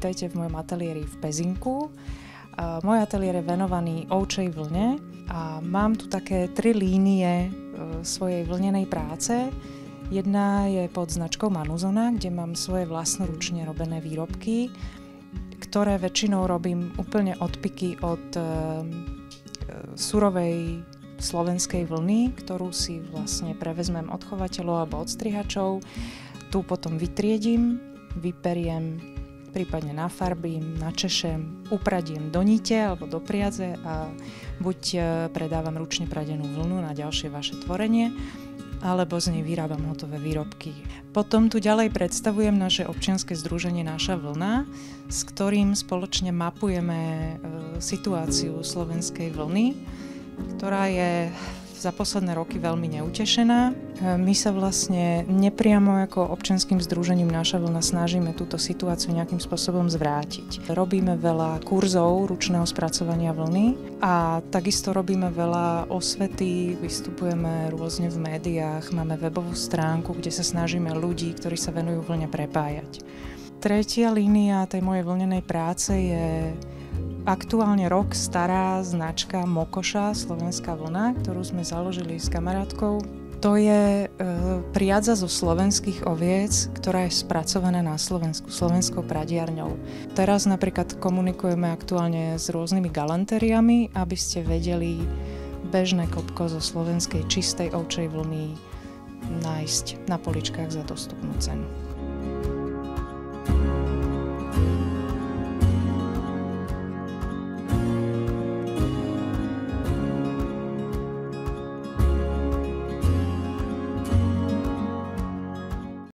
vítajte v mojom ateliéri v Pezinku. Môj ateliér je venovaný ovčej vlne a mám tu také 3 línie svojej vlnenej práce. Jedna je pod značkou Manuzona, kde mám svoje vlastnoručne robené výrobky, ktoré väčšinou robím úplne odpiky od surovej slovenskej vlny, ktorú si vlastne prevezmem od chovateľov alebo od strihačov. Tu potom vytriedím, vyperiem, prípadne nafarbím, načešem, upradiem do nite alebo do priadze a buď predávam ručne pradenú vlnu na ďalšie vaše tvorenie, alebo z nej vyrábam hotové výrobky. Potom tu ďalej predstavujem naše občianske združenie Naša vlna, s ktorým spoločne mapujeme situáciu slovenskej vlny, ktorá je za posledné roky veľmi neutešená. My sa vlastne nepriamo ako občianskym združením Naša vlna snažíme túto situáciu nejakým spôsobom zvrátiť. Robíme veľa kurzov ručného spracovania vlny a takisto robíme veľa osvety, vystupujeme rôzne v médiách, máme webovú stránku, kde sa snažíme ľudí, ktorí sa venujú vlne, prepájať. Tretia línia tej mojej vlnenej práce je aktuálne rok stará značka Mokoša Slovenská vlna, ktorú sme založili s kamarátkou. To je priadza zo slovenských oviec, ktorá je spracovaná na Slovensku, slovenskou pradiarňou. Teraz napríklad komunikujeme aktuálne s rôznymi galantériami, aby ste vedeli bežné kopko zo slovenskej čistej ovčej vlny nájsť na poličkách za dostupnú cenu.